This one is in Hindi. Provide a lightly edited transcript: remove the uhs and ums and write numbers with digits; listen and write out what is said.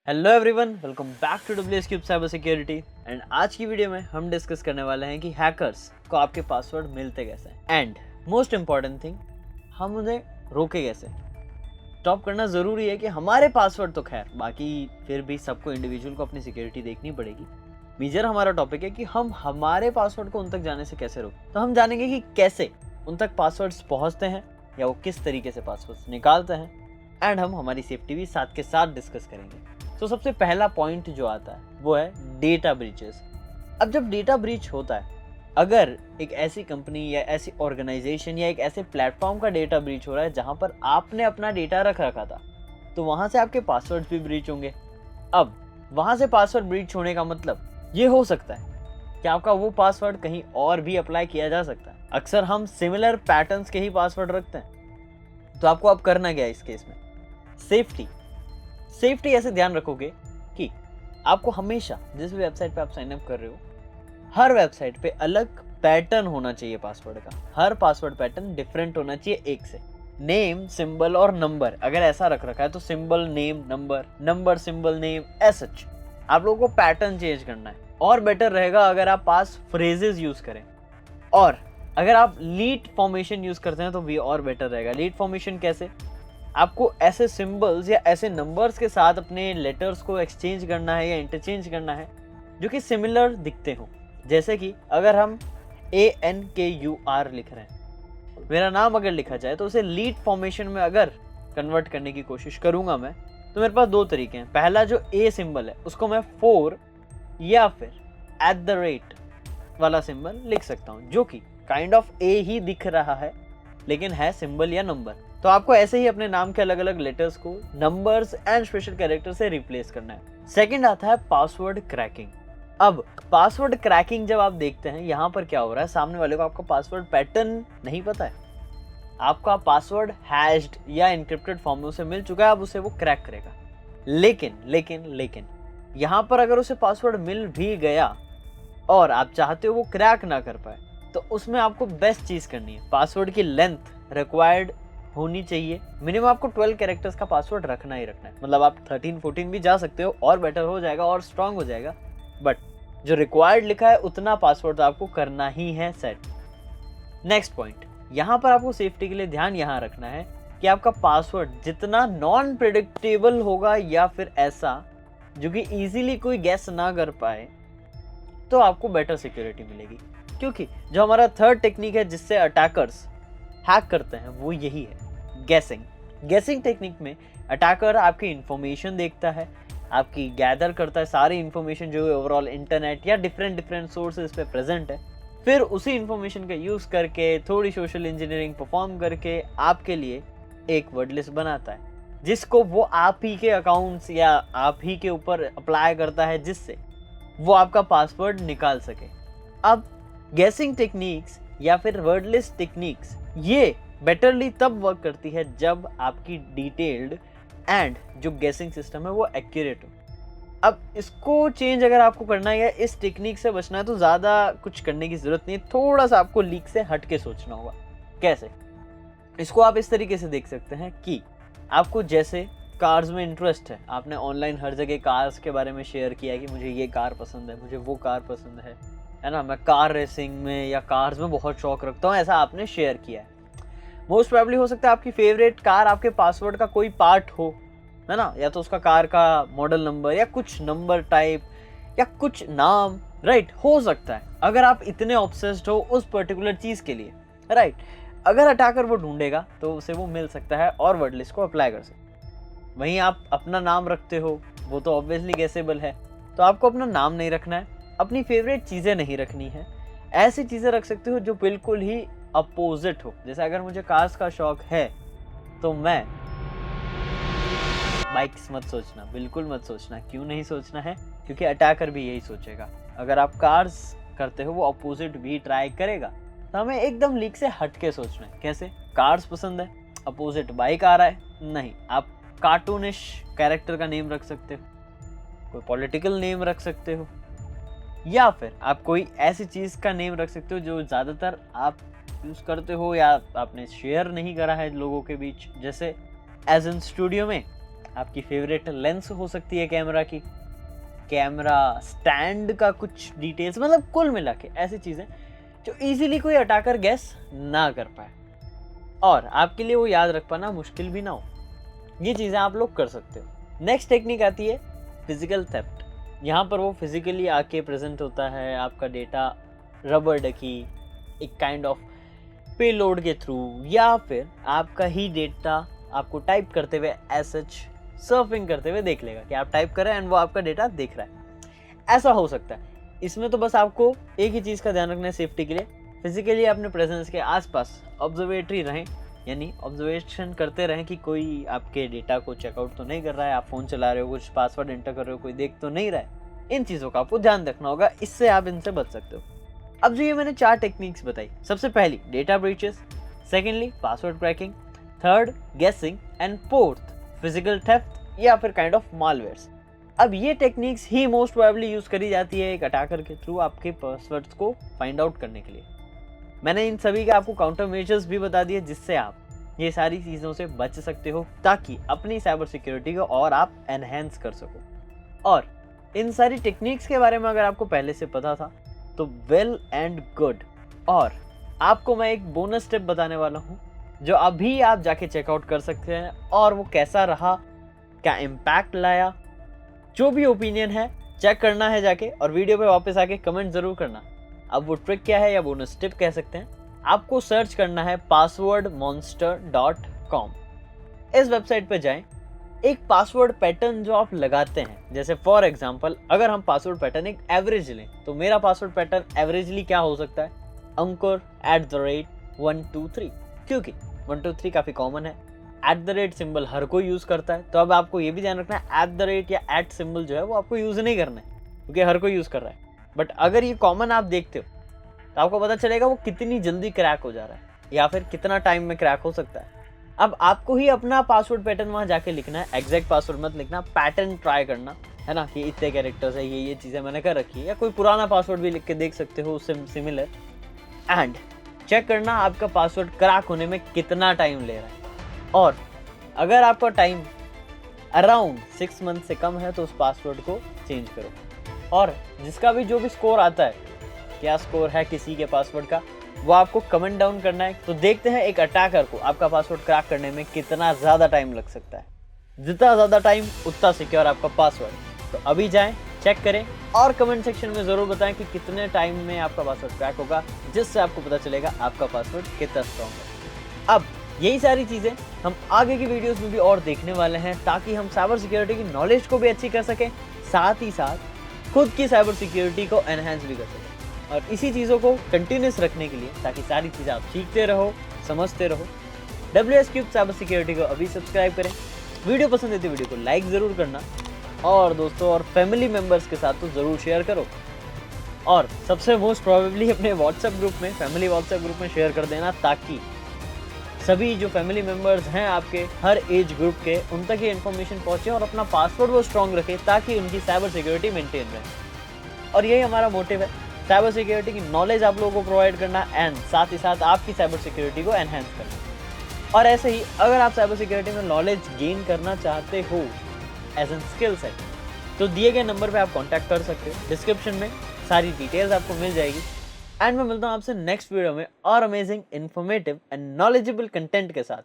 Hello everyone, welcome back to WS cube cyber security. And आज की वीडियो में हम डिस्कस करने वाले हैं कि हैकर्स को आपके पासवर्ड मिलते कैसे हैं एंड मोस्ट इम्पॉर्टेंट थिंग, हम उन्हें रोके कैसे। स्टॉप करना ज़रूरी है कि हमारे पासवर्ड तो खैर, बाकी फिर भी सबको इंडिविजुअल को अपनी सिक्योरिटी देखनी पड़ेगी। मेजर हमारा टॉपिक है कि हम हमारे पासवर्ड को उन तक जाने से कैसे रोकें। तो हम जानेंगे कि कैसे उन तक पासवर्ड्स पहुँचते हैं या वो किस तरीके से पासवर्ड्स निकालते हैं, एंड हम हमारी सेफ्टी भी साथ के साथ डिस्कस करेंगे। तो सबसे पहला पॉइंट जो आता है वो है डेटा ब्रीचेस। अब जब डेटा ब्रीच होता है, अगर एक ऐसी कंपनी या ऐसी ऑर्गेनाइजेशन या एक ऐसे प्लेटफॉर्म का डेटा ब्रीच हो रहा है जहां पर आपने अपना डेटा रख रखा था, तो वहां से आपके पासवर्ड भी ब्रीच होंगे। अब वहां से पासवर्ड ब्रीच होने का मतलब ये हो सकता है कि आपका वो पासवर्ड कहीं और भी अप्लाई किया जा सकता है। अक्सर हम सिमिलर पैटर्न्स के ही पासवर्ड रखते हैं। तो आपको अब करना क्या है इस केस में? सेफ्टी ऐसे ध्यान रखोगे कि आपको हमेशा जिस भी वेबसाइट पे आप साइन अप कर रहे हो, हर वेबसाइट पे अलग पैटर्न होना चाहिए पासवर्ड का। हर पासवर्ड पैटर्न डिफरेंट होना चाहिए एक से। नेम, सिंबल और नंबर अगर ऐसा रख रखा है तो symbol name number, number symbol name, ऐसा आप लोगों को पैटर्न चेंज करना है। और बेटर रहेगा अगर आप पास फ्रेजेस यूज करें, और अगर आप लीड फॉर्मेशन यूज करते हैं तो भी और बेटर रहेगा। लीड फॉर्मेशन कैसे? आपको ऐसे सिंबल्स या ऐसे नंबर्स के साथ अपने लेटर्स को एक्सचेंज करना है या इंटरचेंज करना है जो कि सिमिलर दिखते हो। जैसे कि अगर हम ANKUR लिख रहे हैं, मेरा नाम अगर लिखा जाए तो उसे लीड फॉर्मेशन में अगर कन्वर्ट करने की कोशिश करूंगा मैं, तो मेरे पास दो तरीके हैं। पहला जो A सिंबल है उसको मैं 4 या फिर @ वाला सिंबल लिख सकता हूँ, जो कि काइंड ऑफ A ही दिख रहा है लेकिन है सिंबल या नंबर। तो आपको ऐसे ही अपने नाम के अलग अलग लेटर्स को नंबर्स एंड स्पेशल कैरेक्टर से रिप्लेस करना है। सेकंड आता है पासवर्ड क्रैकिंग। अब पासवर्ड क्रैकिंग जब आप देखते हैं, यहाँ पर क्या हो रहा है, सामने वाले को आपका पासवर्ड पैटर्न नहीं पता है, आपका पासवर्ड हैश्ड या एन्क्रिप्टेड फॉर्म में उसे मिल चुका है, अब उसे वो क्रैक करेगा। लेकिन यहाँ पर अगर उसे पासवर्ड मिल भी गया और आप चाहते हो वो क्रैक ना कर पाए, तो उसमें आपको बेस्ट चीज करनी है, पासवर्ड की लेंथ रिक्वायर्ड होनी चाहिए। मिनिमम आपको 12 कैरेक्टर्स का पासवर्ड रखना ही रखना है। मतलब आप 13-14 भी जा सकते हो और बेटर हो जाएगा और स्ट्रांग हो जाएगा, बट जो रिक्वायर्ड लिखा है उतना पासवर्ड तो आपको करना ही है सेट। नेक्स्ट पॉइंट, यहाँ पर आपको सेफ्टी के लिए ध्यान यहाँ रखना है कि आपका पासवर्ड जितना नॉन प्रिडिक्टेबल होगा या फिर ऐसा जो कि इजीली कोई गेस ना कर पाए, तो आपको बेटर सिक्योरिटी मिलेगी। क्योंकि जो हमारा थर्ड टेक्निक है जिससे अटैकर्स हैक करते हैं वो यही है, गेसिंग टेक्निक में अटैकर आपकी इंफॉर्मेशन देखता है, आपकी गैदर करता है सारी इंफॉर्मेशन जो ओवरऑल इंटरनेट या डिफरेंट सोर्सेज पे प्रेजेंट है, फिर उसी इंफॉर्मेशन का यूज करके थोड़ी सोशल इंजीनियरिंग परफॉर्म करके आपके लिए एक वर्ड लिस्ट बनाता है, जिसको वो आप ही के अकाउंट्स या आप ही के ऊपर अप्लाई करता है, जिससे वो आपका पासवर्ड निकाल सके। अब गेसिंग टेक्निक्स या फिर वर्ड लिस्ट टेक्निक्स ये बेटरली तब वर्क करती है जब आपकी डिटेल्ड एंड जो गेसिंग सिस्टम है वो एक्यूरेट हो। अब इसको चेंज अगर आपको करना है या इस टेक्निक से बचना है तो ज़्यादा कुछ करने की ज़रूरत नहीं है, थोड़ा सा आपको लीक से हट के सोचना होगा। कैसे? इसको आप इस तरीके से देख सकते हैं कि आपको जैसे कार्स में इंटरेस्ट है, आपने ऑनलाइन हर जगह कार्स के बारे में शेयर किया कि मुझे ये कार पसंद है, मुझे वो कार पसंद है ना, मैं कार रेसिंग में या कार्स में बहुत शौक रखता हूँ, ऐसा आपने शेयर किया है। मोस्ट प्रोबेबली हो सकता है आपकी फेवरेट कार आपके पासवर्ड का कोई पार्ट हो, है ना, या तो उसका कार का मॉडल नंबर या कुछ नंबर टाइप या कुछ नाम, राइट, हो सकता है। अगर आप इतने ऑब्सेस्ड हो उस पर्टिकुलर चीज़ के लिए, राइट, अगर अटैकर वो ढूंढेगा तो उसे वो मिल सकता है और वर्ड लिस्ट को अप्लाई कर सकते। वहीं आप अपना नाम रखते हो, वो तो ऑब्वियसली गेसेबल है, तो आपको अपना नाम नहीं रखना है, अपनी फेवरेट चीज़ें नहीं रखनी है, ऐसी चीज़ें रख सकते हो जो बिल्कुल ही अपोजिट हो। जैसे अगर मुझे कार्स का शौक है तो मैं बाइक्स मत सोचना, बिल्कुल मत सोचना। क्यों नहीं सोचना है? क्योंकि अटैकर भी यही सोचेगा। अगर आप कार्स करते हो वो अपोजिट भी ट्राई करेगा, तो हमें एकदम लीक से हट के सोचना है। कैसे? कार्स पसंद है, अपोजिट बाइक आ रहा है, नहीं, आप कार्टूनिश कैरेक्टर का नेम रख सकते हो, कोई पॉलिटिकल नेम रख सकते हो, या फिर आप कोई ऐसी चीज़ का नेम रख सकते हो जो ज़्यादातर आप यूज़ करते हो या आपने शेयर नहीं करा है लोगों के बीच। जैसे एज इन स्टूडियो में आपकी फेवरेट लेंस हो सकती है कैमरा की, कैमरा स्टैंड का कुछ डिटेल्स, मतलब कुल मिला के ऐसी चीज़ें जो इजीली कोई अटैकर गैस ना कर पाए और आपके लिए वो याद रख पाना मुश्किल भी ना हो। ये चीज़ें आप लोग कर सकते हो। नेक्स्ट टेक्निक आती है फिजिकल थेफ्ट। यहाँ पर वो फिजिकली आके प्रेजेंट होता है आपका डेटा रबर डकी, एक काइंड ऑफ पेलोड के थ्रू, या फिर आपका ही डेटा आपको टाइप करते हुए एसएच सर्फिंग करते हुए देख लेगा कि आप टाइप कर रहे हैं एंड वो आपका डेटा देख रहा है। ऐसा हो सकता है। इसमें तो बस आपको एक ही चीज़ का ध्यान रखना है सेफ्टी के लिए, फिजिकली अपने प्रेजेंस के आसपास ऑब्जर्वेटरी रहें, यानी ऑब्जर्वेशन करते रहें कि कोई आपके डेटा को चेकआउट तो नहीं कर रहा है, आप फ़ोन चला रहे हो, कुछ पासवर्ड एंटर कर रहे हो, कोई देख तो नहीं रहा है। इन चीज़ों का आपको ध्यान रखना होगा, इससे आप इनसे बच सकते हो। अब जो ये मैंने 4 टेक्निक्स बताई, सबसे पहली data breaches, secondly password cracking, third गेसिंग एंड फोर्थ फिजिकल थेफ्ट या फिर काइंड ऑफ मालवेयर्स। अब ये टेक्निक्स ही मोस्ट प्रोबेबली यूज करी जाती है एक अटैकर के थ्रू आपके पासवर्ड्स को फाइंड आउट करने के लिए। मैंने इन सभी के आपको काउंटर मेजर्स भी बता दिए जिससे आप ये सारी चीज़ों से बच सकते हो ताकि अपनी साइबर सिक्योरिटी को और आप एनहेंस कर सको। और इन सारी टेक्निक्स के बारे में अगर आपको पहले से पता था तो वेल एंड गुड। और आपको मैं एक बोनस टिप बताने वाला हूँ जो अभी आप जाके चेकआउट कर सकते हैं और वो कैसा रहा, क्या इम्पैक्ट लाया, जो भी ओपिनियन है चेक करना है जाके और वीडियो पे वापस आके कमेंट ज़रूर करना। अब वो ट्रिक क्या है या बोनस टिप कह सकते हैं, आपको सर्च करना है passwordmonster.com। इस वेबसाइट पे जाएं, एक पासवर्ड पैटर्न जो आप लगाते हैं, जैसे फॉर एग्जांपल अगर हम पासवर्ड पैटर्न एक एवरेज लें तो मेरा पासवर्ड पैटर्न एवरेजली क्या हो सकता है, अंकुर@123, क्योंकि 123 काफ़ी कॉमन है। सिंबल हर कोई यूज़ करता है, तो अब आपको ये भी ध्यान रखना है या सिंबल जो है वो आपको यूज़ नहीं करना है क्योंकि हर कोई यूज़ कर रहा है। बट अगर ये कॉमन आप देखते हो तो आपको पता चलेगा वो कितनी जल्दी क्रैक हो जा रहा है या फिर कितना टाइम में क्रैक हो सकता है। अब आपको ही अपना पासवर्ड पैटर्न वहाँ जाके लिखना है, एग्जैक्ट पासवर्ड मत लिखना, पैटर्न ट्राई करना है ना, कि इतने कैरेक्टर्स है, ये चीज़ें मैंने कर रखी है, या कोई पुराना पासवर्ड भी लिख के देख सकते हो उससे सिमिलर, एंड चेक करना आपका पासवर्ड क्रैक होने में कितना टाइम ले रहा है। और अगर आपका टाइम अराउंड 6 मंथ से कम है तो उस पासवर्ड को चेंज करो। और जिसका भी जो भी स्कोर आता है, क्या स्कोर है किसी के पासवर्ड का, वो आपको कमेंट डाउन करना है। तो देखते हैं एक अटैकर को आपका पासवर्ड क्रैक करने में कितना ज़्यादा टाइम लग सकता है। जितना ज़्यादा टाइम उतना सिक्योर आपका पासवर्ड। तो अभी जाएं, चेक करें और कमेंट सेक्शन में ज़रूर बताएं कि कितने टाइम में आपका पासवर्ड क्रैक होगा, जिससे आपको पता चलेगा आपका पासवर्ड कितना स्ट्रॉन्ग है। अब यही सारी चीज़ें हम आगे की वीडियोस में भी और देखने वाले हैं ताकि हम साइबर सिक्योरिटी की नॉलेज को भी अच्छी कर सकें, साथ ही साथ खुद की साइबर सिक्योरिटी को एनहेंस भी कर सकें। और इसी चीज़ों को कंटिन्यूस रखने के लिए ताकि सारी चीज़ें आप सीखते रहो, समझते रहो, WS Cube साइबर सिक्योरिटी को अभी सब्सक्राइब करें। वीडियो पसंद है तो वीडियो को लाइक ज़रूर करना और दोस्तों और फैमिली मेम्बर्स के साथ तो ज़रूर शेयर करो। और सबसे मोस्ट प्रोबेबली अपने व्हाट्सएप ग्रुप में, फैमिली व्हाट्सएप ग्रुप में शेयर कर देना ताकि सभी जो फैमिली मेम्बर्स हैं आपके हर एज ग्रुप के, उन तक ये इन्फॉर्मेशन पहुँचे और अपना पासवर्ड वो स्ट्रॉन्ग रखे ताकि उनकी साइबर सिक्योरिटी मेंटेन रहे। और यही हमारा मोटिव है, साइबर सिक्योरिटी की नॉलेज आप लोगों को प्रोवाइड करना एंड साथ ही साथ आपकी साइबर सिक्योरिटी को एनहेंस करना। और ऐसे ही अगर आप साइबर सिक्योरिटी में नॉलेज गेन करना चाहते हो एज एन स्किल सेट, तो दिए गए नंबर पे आप कांटेक्ट कर सकते हो। डिस्क्रिप्शन में सारी डिटेल्स आपको मिल जाएगी। एंड मैं मिलता हूँ आपसे नेक्स्ट वीडियो में और amazing, informative and knowledgeable content के साथ।